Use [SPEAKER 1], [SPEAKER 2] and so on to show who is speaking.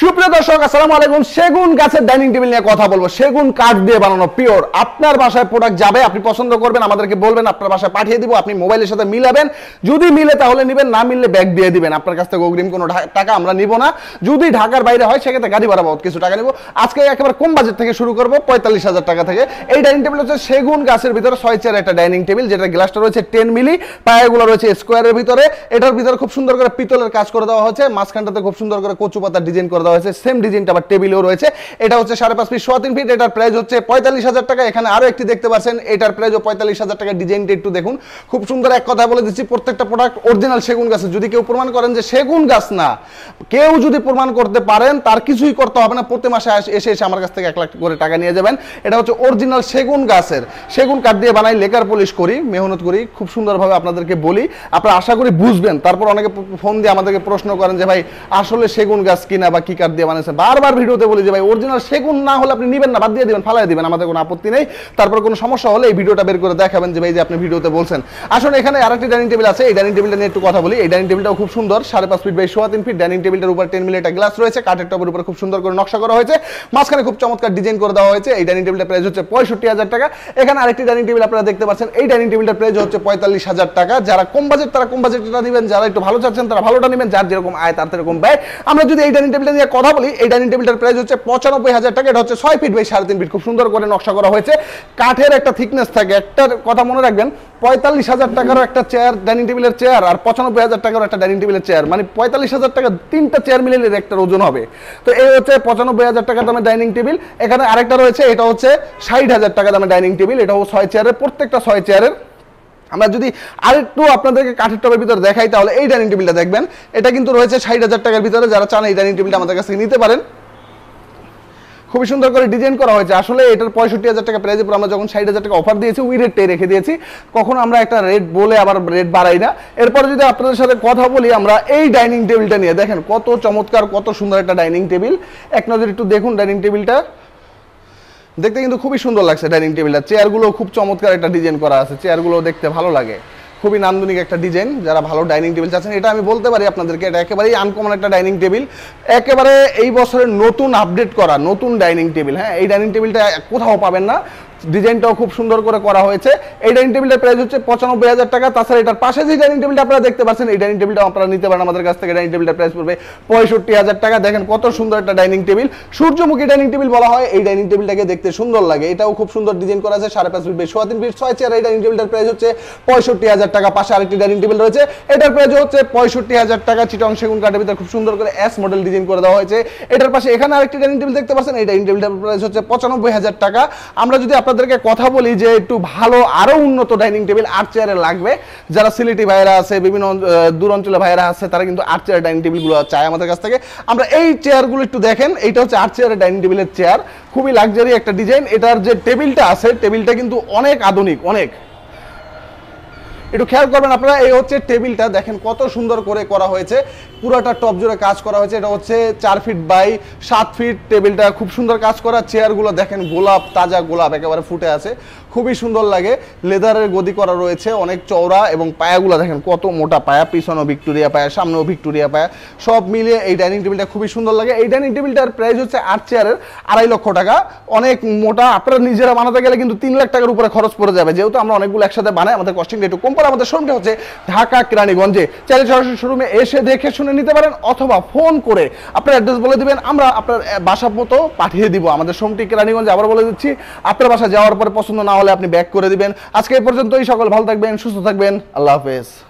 [SPEAKER 1] সুপ্রিয় দর্শক আসসালামু আলাইকুম। সেগুন গাছের ডাইনিং টেবিল নিয়ে কথা বলবো। সেগুন কাঠ দিয়ে বানানো পিওর। আপনার বাসায় প্রোডাক্ট যাবে, আপনি পছন্দ করবেন, আমাদেরকে বলবেন, আপনার বাসায় পাঠিয়ে দিব। আপনি মোবাইলের সাথে মিলাবেন, যদি মিলে তাহলে নেবেন, না মিললে ব্যাগ দিয়ে দিবেন। আপনার কাছ থেকে অগ্রিম কোনো টাকা আমরা নিব না। যদি ঢাকার বাইরে হয় সেক্ষেত্রে গাড়ি ভাড়া বাবদ কিছু টাকা নিব। আজকে একেবারে কম বাজেট থেকে শুরু করবো, 45,000 টাকা থেকে। এই ডাইনিং টেবিল হচ্ছে সেগুন গাছের ভিতরে 6 চেয়ার একটা ডাইনিং টেবিল, যেটা গ্লাসটা রয়েছে 10 মিলি, পায়াগুলো রয়েছে স্কোয়ারের ভিতরে। এটার ভিতরে খুব সুন্দর করে পিতলের কাজ করে দেওয়া হয়েছে, মাঝখানটাতে খুব সুন্দর করে কচু পাতার ডিজাইন করে দেওয়া হয়েছে। সেম ডিজাইন আবার টেবিলও রয়েছে। এটা হচ্ছে 5.5 ফিট 3 ফিট। এটার প্রাইস হচ্ছে 45,000 টাকা। এখানে আরো একটি দেখতে পাচ্ছেন, এটার প্রাইসও 45,000 টাকা। ডিজাইনটা একটু দেখুন, খুব সুন্দর। এক কথা বলে দিচ্ছি, প্রত্যেকটা প্রোডাক্ট অরিজিনাল সেগুন গাছের। যদি কেউ প্রমাণ করেন যে সেগুন গাছ না, কেউ যদি প্রমাণ করতে পারেন, তার কিছুই করতে হবে না। প্রতি মাসে এসে আমার কাছ থেকে 1 লাখ করে টাকা নিয়ে যাবেন। এটা হচ্ছে অরিজিনাল সেগুন গাছের। সেগুন কাঠ দিয়ে বানাই, লেকার পলিশ করি, মেহনত করি, খুব সুন্দরভাবে আপনাদেরকে বলি। আপনারা আশা করি বুঝবেন। তারপর অনেকে ফোন দিয়ে আমাদেরকে প্রশ্ন করেন যে ভাই আসলে সেগুন গাছ কিনা বা কি কাঠ দিয়ে বানাইছে। বারবার ভিডিওতে বলি যে ভাই অরিজিনাল সেগুন না হলে আপনি নেবেন না, বাদ দিয়ে দিবেন, ফালাই দিবেন, আমাদের কোনো আপত্তি নেই। তারপর কোনো সমস্যা হলে এই ভিডিওটা বের করে দেখাবেন যে ভাই যে আপনি ভিডিওতে বলছেন। আসলে এখানে আরেকটি ডাইনিং টেবিল আছে, এই ডাইনিং টেবিলটা নিয়ে একটু কথা বলি। এই ডাইনিং টেবিলটাও খুব সুন্দর, 5.5 ফিট বাই 3 ফিট। ডাইনিং টেবিলটার উপর 10 মিলি একটা গ্লাস রয়েছে, কাঠের টপের উপর খুব সুন্দর করে নকশা করা হয়েছে, মাঝখানে খুব চমৎকার ডিজাইন করে দেওয়া হয়েছে। এই ডাইনিং টেবিলটার প্রাইস হচ্ছে 65,000 টাকা। এখানে আরেকটি ডাইনিং টেবিল আপনারা দেখতে পাচ্ছেন, এই ডাইনিং টেবিলটার প্রাইস হচ্ছে 45,000 টাকা। যারা কম বাজেট তারা কম বাজেটটা নেবেন, যারা একটু ভালো চাচ্ছেন তারা ভালোটা নেবেন, যার যেরকম আয় তার সেরকম ব্যয়। আমরা যদি এই ডাইনিং টেবিলটা নিয়ে কথা বলি, এই ডাইনিং টেবিলটার প্রাইস হচ্ছে 95,000 টাকা। এটা হচ্ছে 6 ফিট বাই 3.5 ফিট, খুব সুন্দর করে নকশা করা হয়েছে। কাঠের একটা থিকনেস থাকে। একটা কথা মনে রাখবেন, 45,000 টাকারও একটা চেয়ার, ডাইনিং টেবিলের চেয়ার, আর 95,000 টাকারও একটা ডাইনিং টেবিলের চেয়ার, মানে 45,000 টাকা 3টা চেয়ার মিলে একটা ওজন হবে। তো এই হচ্ছে 95,000 টাকা দামের ডাইনিং টেবিল। এখানে আরেকটা রয়েছে, এটা হচ্ছে 60,000 টাকা দামের ডাইনিং টেবিল। এটাও 6 চেয়ারের, প্রত্যেকটা 6 চেয়ারের। আমরা যদি আরেকটু আপনাদেরকে কাঠের টবের ভিতরে দেখাই, তাহলে এই ডাইনিং টেবিলটা দেখবেন। এটা কিন্তু রয়েছে 60,000 টাকার ভিতরে। যারা চান এই ডাইনিং টেবিলটা আমাদের কাছ থেকে নিতে পারেন। খুবই সুন্দর করে ডিজাইন করা হয়েছে। আসলে এটার 65,000 টাকা প্রাইজের উপর আমরা যখন 60,000 টাকা অফার দিয়েছি, ওই রেটটাই রেখে দিয়েছি। কখনো আমরা একটা রেট বলে আবার রেট বাড়াই না। এরপরে যদি আপনাদের সাথে কথা বলি আমরা এই ডাইনিং টেবিলটা নিয়ে, দেখেন কত চমৎকার, কত সুন্দর একটা ডাইনিং টেবিল। এক নজর একটু দেখুন ডাইনিং টেবিলটা, দেখতে কিন্তু খুবই সুন্দর লাগছে ডাইনিং টেবিলটা। চেয়ারগুলো খুব চমৎকার একটা ডিজাইন করা আছে, চেয়ারগুলো দেখতে ভালো লাগে, খুবই নান্দনিক একটা ডিজাইন। যারা ভালো ডাইনিং টেবিল চাচ্ছেন, এটা আমি বলতে পারি আপনাদেরকে, এটা একেবারেই আনকমন একটা ডাইনিং টেবিল, একেবারে এই বছরের নতুন আপডেট করা নতুন ডাইনিং টেবিল। হ্যাঁ, এই ডাইনিং টেবিলটা কোথাও পাবেন না, ডিজাইনটাও খুব সুন্দর করে করা হয়েছে। এই ডাইনিং টেবিলটার প্রাইস হচ্ছে 95,000 টাকা। তাছাড়া এটার পাশে যে ডাইনিং টেবিলটা আপনারা দেখতে পাচ্ছেন, এই ডাইনিং টেবিলটা আপনারা নিতে পারেন আমাদের কাছ থেকে। ডাইনিং টেবিলটার প্রাইস পড়বে 65,000 টাকা। দেখেন কত সুন্দর একটা ডাইনিং টেবিল, সূর্যমুখী ডাইনিং টেবিল বলা হয়। এই ডাইনিং টেবিলটাকে দেখতে সুন্দর লাগে, এটাও খুব সুন্দর ডিজাইন করা আছে। 5.5 ফিট বাই 3 ফিট 6 চেয়ার। এই ডাইনিং টেবিলটার প্রাইস হচ্ছে 65,000 টাকা। পাশে আরেকটি ডাইনিং টেবিল রয়েছে, এটার প্রাইস হচ্ছে 65,000 টাকা। চিটং সেগুন কাঠের ভিতরে খুব সুন্দর করে এস মডেল ডিজাইন করে দেওয়া হয়েছে। এটার পাশে এখানে আরেকটি ডাইনিং টেবিল দেখতে পাচ্ছেন, এই ডাইনিং টেবিলটার প্রাইস হচ্ছে 95,000 টাকা। আমরা যদি আপনাদেরকে কথা বলি যে একটু ভালো আরো উন্নত ডাইনিং টেবিল 8 চেয়ারে লাগবে, যারা সিলেটি ভাইরা আছে, বিভিন্ন দূর অঞ্চলে ভাইরা আছে, তারা কিন্তু 8 চেয়ার ডাইনিং টেবিলগুলো চায় আমাদের কাছ থেকে। আমরা এই চেয়ারগুলো একটু দেখেন, এইটা হচ্ছে 8 চেয়ারের ডাইনিং টেবিলের চেয়ার, খুবই লাক্সারি একটা ডিজাইন। এটার যে টেবিলটা আছে, টেবিলটা কিন্তু অনেক আধুনিক, অনেক, একটু খেয়াল করবেন আপনারা। এই হচ্ছে টেবিলটা, দেখেন কত সুন্দর করে করা হয়েছে, পুরোটা টপ জুড়ে কাজ করা হয়েছে। এটা হচ্ছে 4 ফিট বাই 7 ফিট। টেবিলটা খুব সুন্দর কাজ করা। চেয়ারগুলো দেখেন গোলাপ, তাজা গোলাপ একেবারে ফুটে আছে, খুবই সুন্দর লাগে। লেদারের গদি করা রয়েছে, অনেক চওড়া, এবং পায়াগুলো দেখেন কত মোটা পায়া, পিছনেও ভিক্টোরিয়া পায়া, সামনেও ভিক্টোরিয়া পায়া, সব মিলিয়ে এই ডাইনিং টেবিলটা খুবই সুন্দর লাগে। এই ডাইনিং টেবিলটার প্রাইস হচ্ছে 8 চেয়ারের 2.5 লক্ষ টাকা। অনেক মোটা, আপনারা নিজেরা বানাতে গেলে কিন্তু 3 লাখ টাকার উপরে খরচ পড়ে যাবে। যেহেতু আমরা অনেকগুলো একসাথে বানাই, আমাদের কস্টিংটা একটু কম পড়ে। আমাদের শোরুমটা হচ্ছে ঢাকা কেরানীগঞ্জে। চাইলে সরাসরি শোরুমে এসে দেখে শুনে নিতে পারেন, অথবা ফোন করে আপনার অ্যাড্রেস বলে দিবেন, আমরা আপনার বাসা মতো পাঠিয়ে দিব। আমাদের শোরুমটি কেরানীগঞ্জে, আবার বলে দিচ্ছি, আপনার বাসা যাওয়ার পরে পছন্দ না হলে আপনি ব্যাক করে দিবেন। আজকে এই পর্যন্তই। সকল ভালো থাকবেন, সুস্থ থাকবেন, আল্লাহ হাফেজ।